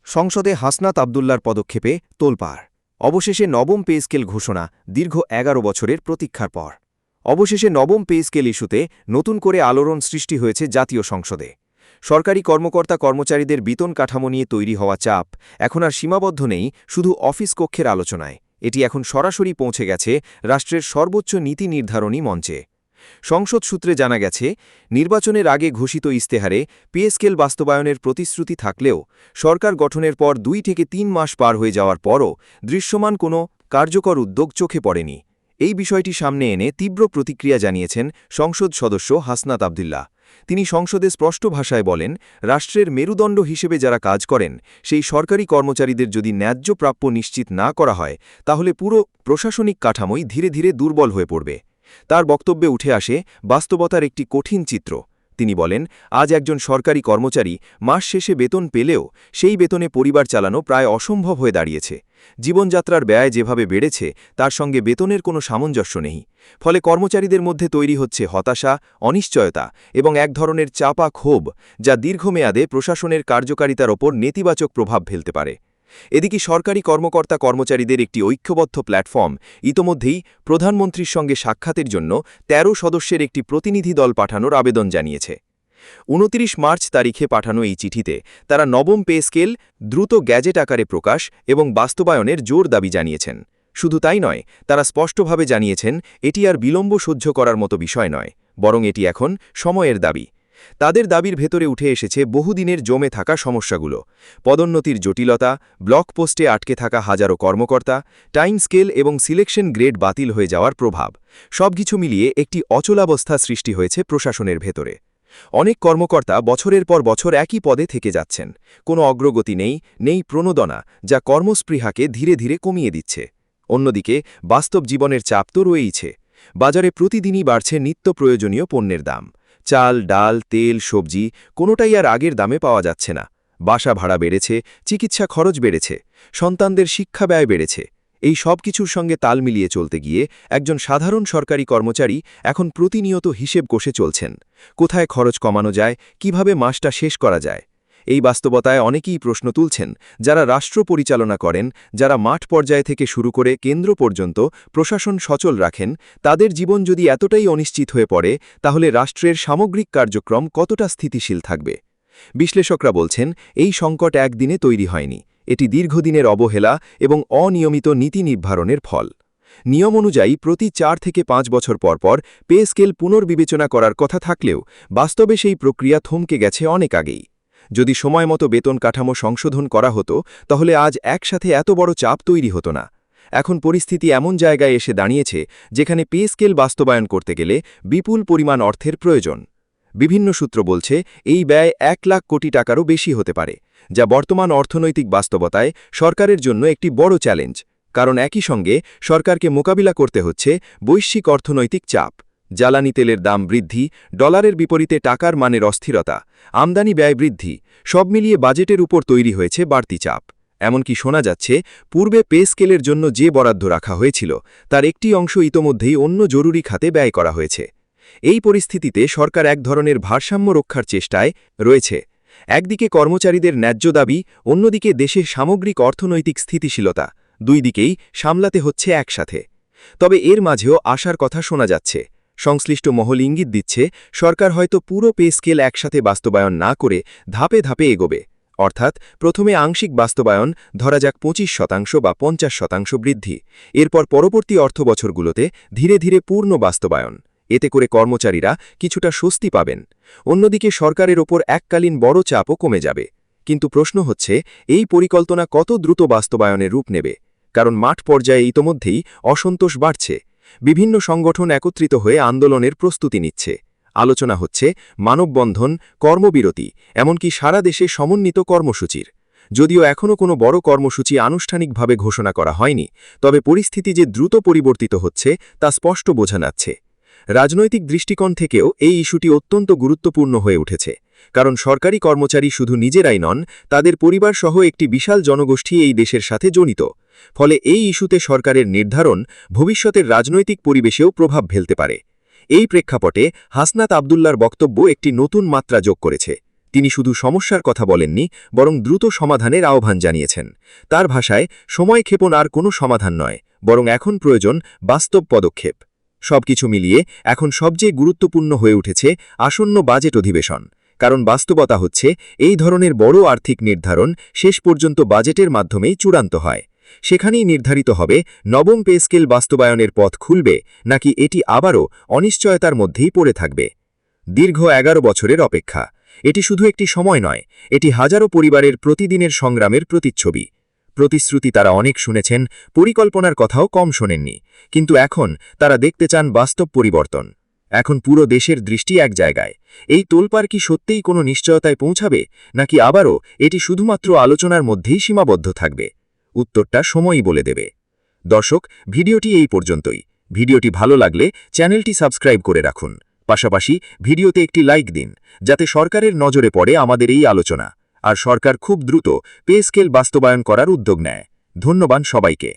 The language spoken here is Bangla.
সংসদে হাসনাত আবদুল্লার পদক্ষেপে তোলপাড়। অবশেষে নবম পে স্কেল ঘোষণা দীর্ঘ ১১ বছরের প্রতীক্ষার পর। অবশেষে নবম পে স্কেল ইস্যুতে নতুন করে আলোড়ন সৃষ্টি হয়েছে জাতীয় সংসদে। সরকারি কর্মকর্তা কর্মচারীদের বেতন কাঠামো নিয়ে তৈরি হওয়া চাপ এখন আর সীমাবদ্ধ নেই শুধু অফিস কক্ষের আলোচনায়, এটি এখন সরাসরি পৌঁছে গেছে রাষ্ট্রের সর্বোচ্চ নীতি নির্ধারণী মঞ্চে। সংসদ সূত্রে জানা গেছে, নির্বাচনের আগে ঘোষিত ইস্তেহারে পে স্কেল বাস্তবায়নের প্রতিশ্রুতি থাকলেও সরকার গঠনের পর ২ থেকে ৩ মাস পার হয়ে যাওয়ার পরও দৃশ্যমান কোনো কার্যকর উদ্যোগ চোখে পড়েনি। এই বিষয়টি সামনে এনে তীব্র প্রতিক্রিয়া জানিয়েছেন সংসদ সদস্য হাসনাত আবদুল্লাহ। তিনি সংসদে স্পষ্ট ভাষায় বলেন, রাষ্ট্রের মেরুদণ্ড হিসেবে যারা কাজ করেন সেই সরকারি কর্মচারীদের যদি ন্যায্য প্রাপ্য নিশ্চিত না করা হয় তাহলে পুরো প্রশাসনিক কাঠামোই ধীরে ধীরে দুর্বল হয়ে পড়বে। তার বক্তব্যে উঠে আসে বাস্তবতার একটি কঠিন চিত্র। তিনি বলেন, আজ একজন সরকারি কর্মচারী মাস শেষে বেতন পেলেও সেই বেতনে পরিবার চালানো প্রায় অসম্ভব হয়ে দাঁড়িয়েছে। জীবনযাত্রার ব্যয় যেভাবে বেড়েছে তার সঙ্গে বেতনের কোনো সামঞ্জস্য নেই। ফলে কর্মচারীদের মধ্যে তৈরি হচ্ছে হতাশা, অনিশ্চয়তা এবং এক ধরনের চাপা ক্ষোভ, যা দীর্ঘমেয়াদে প্রশাসনের কার্যকারিতার ওপর নেতিবাচক প্রভাব ফেলতে পারে। এদিকে সরকারি কর্মকর্তা কর্মচারীদের একটি ঐক্যবদ্ধ প্ল্যাটফর্ম ইতোমধ্যেই প্রধানমন্ত্রীর সঙ্গে সাক্ষাতের জন্য ১৩ সদস্যের একটি প্রতিনিধি দল পাঠানোর আবেদন জানিয়েছে। ২৯ মার্চ তারিখে পাঠানো এই চিঠিতে তারা নবম পে স্কেল দ্রুত গ্যাজেট আকারে প্রকাশ এবং বাস্তবায়নের জোর দাবি জানিয়েছেন। শুধু তাই নয়, তারা স্পষ্টভাবে জানিয়েছেন এটি আর বিলম্ব সহ্য করার মতো বিষয় নয়, বরং এটি এখন সময়ের দাবি। তাদের দাবির ভেতরে উঠে এসেছে বহুদিনের জমে থাকা সমস্যাগুলো: পদোন্নতির জটিলতা, ব্লক পোস্টে আটকে থাকা হাজারো কর্মকর্তা, টাইম স্কেল এবং সিলেকশন গ্রেড বাতিল হয়ে যাওয়ার প্রভাব। সবকিছু মিলিয়ে একটি অচলাবস্থা সৃষ্টি হয়েছে প্রশাসনের ভেতরে। অনেক কর্মকর্তা বছরের পর বছর একই পদে থেকে যাচ্ছেন। কোনো অগ্রগতি নেই প্রণোদনা, যা কর্মস্পৃহাকে ধীরে ধীরে কমিয়ে দিচ্ছে। অন্যদিকে বাস্তব জীবনের চাপ তো রয়েইছে। বাজারে প্রতিদিনই বাড়ছে নিত্য প্রয়োজনীয় পণ্যের দাম। চাল, ডাল, তেল, সবজি কোনোটাই আর আগের দামে পাওয়া যাচ্ছে না। বাসা ভাড়া বেড়েছে, চিকিৎসা খরচ বেড়েছে, সন্তানদের শিক্ষা ব্যয় বেড়েছে। এই সব কিছুর সঙ্গে তাল মিলিয়ে চলতে গিয়ে একজন সাধারণ সরকারি কর্মচারী এখন প্রতিনিয়ত হিসেব কষে চলছেন। কোথায় খরচ কমানো যায়, কিভাবে মাসটা শেষ করা যায়। এই বাস্তবতায় অনেকেই প্রশ্ন তুলছেন, যারা রাষ্ট্র পরিচালনা করেন, যারা মাঠ পর্যায় থেকে শুরু করে কেন্দ্র পর্যন্ত প্রশাসন সচল রাখেন, তাদের জীবন যদি এতটাই অনিশ্চিত হয়ে পড়ে তাহলে রাষ্ট্রের সামগ্রিক কার্যক্রম কতটা স্থিতিশীল থাকবে। বিশ্লেষকরা বলছেন, এই সংকট একদিনে তৈরি হয়নি, এটি দীর্ঘদিনের অবহেলা এবং অনিয়মিত নীতি নির্ধারণের ফল। নিয়ম অনুযায়ী প্রতি ৪ থেকে ৫ বছর পর পে স্কেল পুনর্বিবেচনা করার কথা থাকলেও বাস্তবে সেই প্রক্রিয়া থমকে গেছে অনেক আগেই। যদি সময়মতো বেতন কাঠামো সংশোধন করা হতো তাহলে আজ একসাথে এত বড় চাপ তৈরি হতো না। এখন পরিস্থিতি এমন জায়গায় এসে দাঁড়িয়েছে যেখানে পে স্কেল বাস্তবায়ন করতে গেলে বিপুল পরিমাণ অর্থের প্রয়োজন। বিভিন্ন সূত্র বলছে এই ব্যয় ১ লাখ কোটি টাকারও বেশি হতে পারে, যা বর্তমান অর্থনৈতিক বাস্তবতায় সরকারের জন্য একটি বড় চ্যালেঞ্জ। কারণ একই সঙ্গে সরকারকে মোকাবিলা করতে হচ্ছে বৈশ্বিক অর্থনৈতিক চাপ, জ্বালানি তেলের দাম বৃদ্ধি, ডলারের বিপরীতে টাকার মানের অস্থিরতা, আমদানি ব্যয় বৃদ্ধি, সব মিলিয়ে বাজেটের উপর তৈরি হয়েছে বাড়তি চাপ। এমনকি শোনা যাচ্ছে, পূর্বে পে স্কেলের জন্য যে বরাদ্দ রাখা হয়েছিল তার একটি অংশ ইতোমধ্যেই অন্য জরুরি খাতে ব্যয় করা হয়েছে। এই পরিস্থিতিতে সরকার এক ধরনের ভারসাম্য রক্ষার চেষ্টায় রয়েছে। একদিকে কর্মচারীদের ন্যায্য দাবি, অন্যদিকে দেশের সামগ্রিক অর্থনৈতিক স্থিতিশীলতা, দুই দিকেই সামলাতে হচ্ছে একসাথে। তবে এর মাঝেও আশার কথা শোনা যাচ্ছে। সংশ্লিষ্ট মহল ইঙ্গিত দিচ্ছে, সরকার হয়তো পুরো পে স্কেল একসাথে বাস্তবায়ন না করে ধাপে ধাপে এগোবে। অর্থাৎ প্রথমে আংশিক বাস্তবায়ন, ধরা যাক ২৫% বা ৫০% বৃদ্ধি, এরপর পরবর্তী অর্থবছরগুলোতে ধীরে ধীরে পূর্ণ বাস্তবায়ন। এতে করে কর্মচারীরা কিছুটা স্বস্তি পাবেন। অন্যদিকে সরকারের ওপর এককালীন বড় চাপও কমে যাবে। কিন্তু প্রশ্ন হচ্ছে, এই পরিকল্পনা কত দ্রুত বাস্তবায়নের রূপ নেবে? কারণ মাঠ পর্যায়ে ইতোমধ্যেই অসন্তোষ বাড়ছে। বিভিন্ন সংগঠন একত্রিত হয়ে আন্দোলনের প্রস্তুতি নিচ্ছে। আলোচনা হচ্ছে মানববন্ধন, কর্মবিরতি, এমনকি সারা দেশে সমন্বিত কর্মসূচির। যদিও এখনও কোনো বড় কর্মসূচি আনুষ্ঠানিকভাবে ঘোষণা করা হয়নি, তবে পরিস্থিতি যে দ্রুত পরিবর্তিত হচ্ছে তা স্পষ্ট বোঝা যাচ্ছে। রাজনৈতিক দৃষ্টিকোণ থেকেও এই ইস্যুটি অত্যন্ত গুরুত্বপূর্ণ হয়ে উঠেছে। কারণ সরকারি কর্মচারী শুধু নিজেরাই নন, তাদের পরিবারসহ একটি বিশাল জনগোষ্ঠী এই দেশের সাথে জড়িত। ফলে এই ইস্যুতে সরকারের নির্ধারণ ভবিষ্যতের রাজনৈতিক পরিবেশেও প্রভাব ফেলতে পারে। এই প্রেক্ষাপটে হাসনাত আবদুল্লার বক্তব্য একটি নতুন মাত্রা যোগ করেছে। তিনি শুধু সমস্যার কথা বলেননি, বরং দ্রুত সমাধানের আহ্বান জানিয়েছেন। তার ভাষায়, সময়ক্ষেপণ আর কোনো সমাধান নয়, বরং এখন প্রয়োজন বাস্তব পদক্ষেপ। সবকিছু মিলিয়ে এখন সবচেয়ে গুরুত্বপূর্ণ হয়ে উঠেছে আসন্ন বাজেট অধিবেশন। কারণ বাস্তবতা হচ্ছে, এই ধরনের বড় আর্থিক নির্ধারণ শেষ পর্যন্ত বাজেটের মাধ্যমেই চূড়ান্ত হয়। সেখানেই নির্ধারিত হবে নবম পে স্কেল বাস্তবায়নের পথ খুলবে নাকি এটি আবারও অনিশ্চয়তার মধ্যেই পড়ে থাকবে। দীর্ঘ 11 বছরের অপেক্ষা, এটি শুধু একটি সময় নয়, এটি হাজারো পরিবারের প্রতিদিনের সংগ্রামের প্রতিচ্ছবি। প্রতিশ্রুতি তারা অনেক শুনেছেন, পরিকল্পনার কথাও কম শোনেননি, কিন্তু এখন তারা দেখতে চান বাস্তব পরিবর্তন। এখন পুরো দেশের দৃষ্টি এক জায়গায়। এই তোলপাড় কি সত্যিই কোনো নিশ্চয়তায় পৌঁছাবে, নাকি আবারও এটি শুধুমাত্র আলোচনার মধ্যেই সীমাবদ্ধ থাকবে? উত্তরটা সময়ই বলে দেবে। দর্শক, ভিডিওটি এই পর্যন্তই। ভিডিওটি ভালো লাগলে চ্যানেলটি সাবস্ক্রাইব করে রাখুন। পাশাপাশি ভিডিওতে একটি লাইক দিন, যাতে সরকারের নজরে পড়ে আমাদের এই আলোচনা, আর সরকার খুব দ্রুত পে স্কেল বাস্তবায়ন করার উদ্যোগ নেয়। ধন্যবাদ সবাইকে।